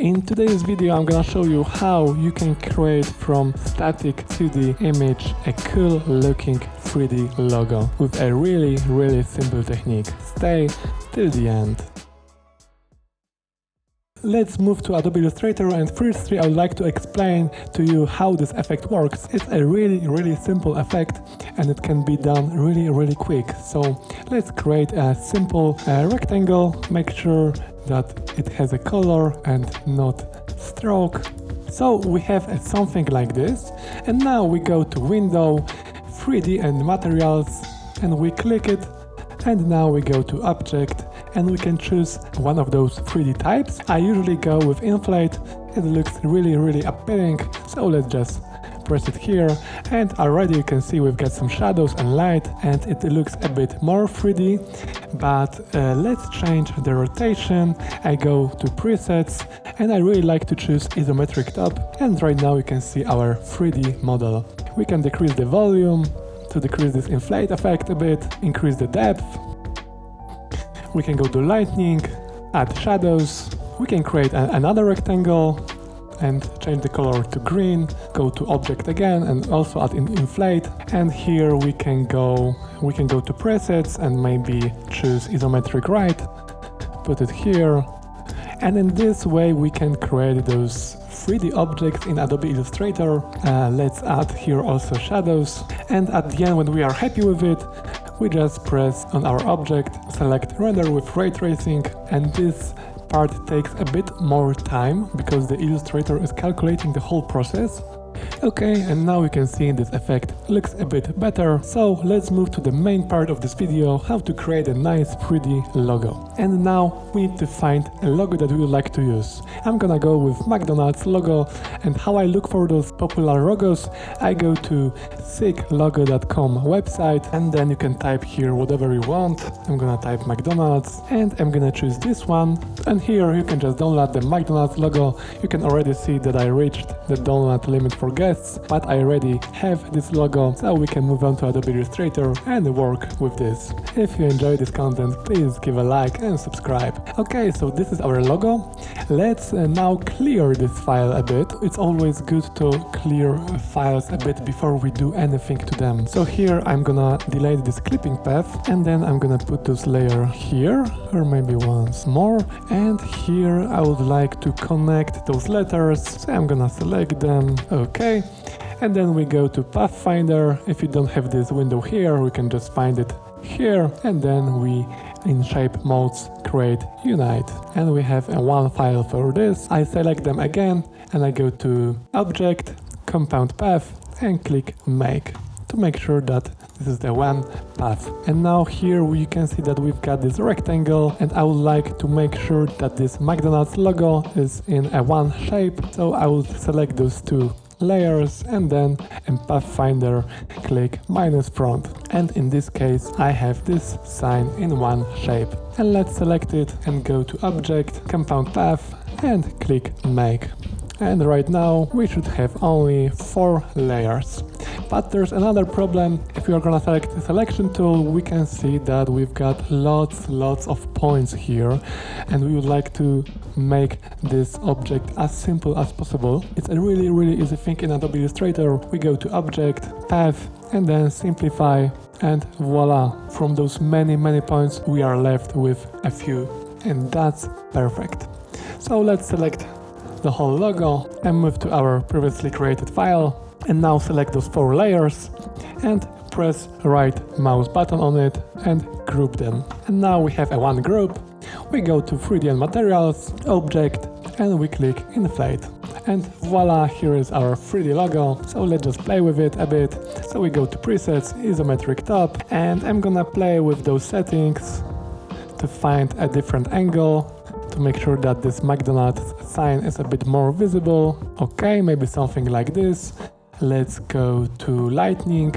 In today's video I'm gonna show you how you can create from static 2D image a cool looking 3D logo with a really simple technique. Stay till the end. Let's move to Adobe Illustrator, and firstly I would like to explain to you how this effect works. It's a really simple effect and it can be done really quick. So let's create a simple rectangle, make sure that it has a color and not stroke. So we have something like this, and now we go to Window, 3D and Materials, and we click it, and now we go to Object and we can choose one of those 3D types. I usually go with Inflate. It looks really appealing, so let's just press it here, and already you can see we've got some shadows and light and it looks a bit more 3D. But let's change the rotation. I go to presets and I really like to choose isometric top, and right now you can see our 3D model. We can decrease the volume to decrease this inflate effect a bit, increase the depth. We can go to lightning, add shadows. We can create another rectangle and change the color to green. Go to object again and also add inflate. And here we can go to presets and maybe choose isometric right. Put it here. And in this way we can create those 3D objects in Adobe Illustrator. Let's add here also shadows. And at the end, when we are happy with it, we just press on our object, select render with ray tracing, and this part takes a bit more time because the Illustrator is calculating the whole process. Okay, and now we can see this effect looks a bit better. So let's move to the main part of this video, how to create a nice 3D logo. And now we need to find a logo that we would like to use. I'm gonna go with McDonald's logo, and how I look for those popular logos, I go to sicklogo.com website, and then you can type here whatever you want. I'm gonna type McDonald's and I'm gonna choose this one, and here you can just download the McDonald's logo. You can already see that I reached the download limit for guests, but I already have this logo, so we can move on to Adobe Illustrator and work with this. If you enjoy this content, please give a like and subscribe. Okay, so this is our logo. Let's now clear this file a bit. It's always good to clear files a bit before we do anything to them. So here I'm gonna delete this clipping path, and then I'm gonna put this layer here, or maybe once more, and here I would like to connect those letters, so I'm gonna select them. Okay, and then we go to Pathfinder. If you don't have this window here, we can just find it here, and then we in shape modes create unite, and we have one file for this. I select them again and I go to object, compound path, and click make to make sure that this is the one path. And now here we can see that we've got this rectangle, and I would like to make sure that this McDonald's logo is in a one shape, so I will select those two layers and then in Pathfinder click minus front, and in this case I have this sign in one shape. And let's select it and go to object, compound path, and click make. And right now we should have only 4 layers. But there's another problem. If we are gonna select the selection tool, we can see that we've got lots of points here, and we would like to make this object as simple as possible. It's a really easy thing in Adobe Illustrator. We go to object, path, and then simplify, and voila, from those many points we are left with a few, and that's perfect. So let's select the whole logo and move to our previously created file, and now select those 4 layers and press right mouse button on it and group them. And now we have a one group. We go to 3D and Materials, Object, and we click Inflate. And voila, here is our 3D logo. So let's just play with it a bit. So we go to Presets, Isometric Top, and I'm gonna play with those settings to find a different angle to make sure that this McDonald's sign is a bit more visible. Okay, maybe something like this. Let's go to Lightning,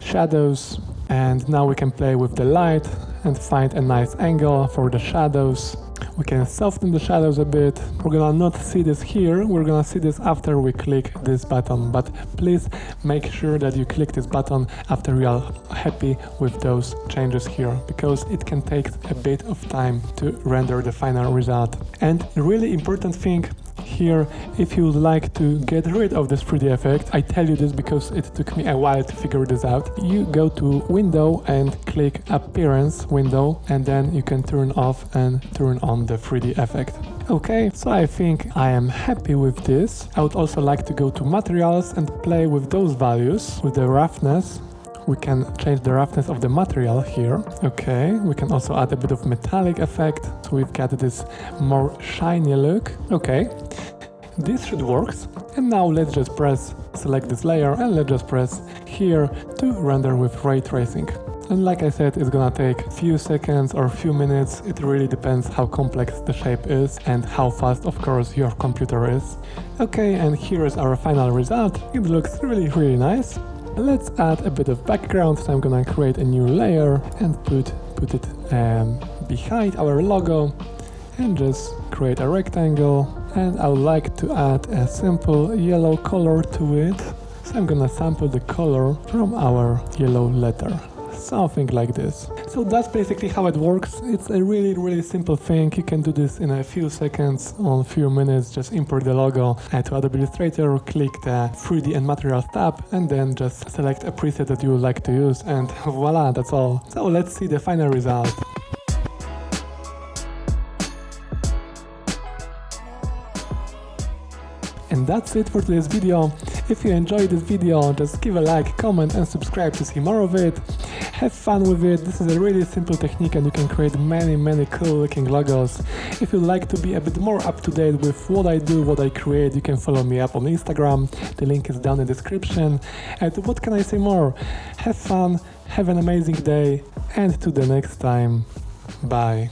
Shadows, and now we can play with the light and find a nice angle for the shadows. We can soften the shadows a bit. We're gonna not see this here, we're gonna see this after we click this button, but please make sure that you click this button after you are happy with those changes here, because it can take a bit of time to render the final result. And a really important thing, here, if you would like to get rid of this 3D effect, I tell you this because it took me a while to figure this out. You go to Window and click Appearance window, and then you can turn off and turn on the 3D effect. Okay, so I think I am happy with this. I would also like to go to Materials and play with those values, with the roughness. We can change the roughness of the material here. Okay, we can also add a bit of metallic effect, so we've got this more shiny look. Okay, this should work. And now let's just select this layer, and let's just press here to render with ray tracing. And like I said, it's gonna take a few seconds or a few minutes. It really depends how complex the shape is and how fast, of course, your computer is. Okay, and here is our final result. It looks really nice. Let's add a bit of background, so I'm gonna create a new layer and put it behind our logo and just create a rectangle. And I would like to add a simple yellow color to it, so I'm gonna sample the color from our yellow letter. Something like this. So that's basically how it works. It's a really simple thing. You can do this in a few seconds or a few minutes. Just import the logo to Adobe Illustrator, click the 3D and Materials tab, and then just select a preset that you would like to use, and voila, that's all. So let's see the final result. And that's it for today's video. If you enjoyed this video, just give a like, comment and subscribe to see more of it. Have fun with it. This is a really simple technique and you can create many cool looking logos. If you'd like to be a bit more up to date with what I do, what I create, you can follow me up on Instagram. The link is down in the description. And what can I say more? Have fun, have an amazing day, and to the next time. Bye.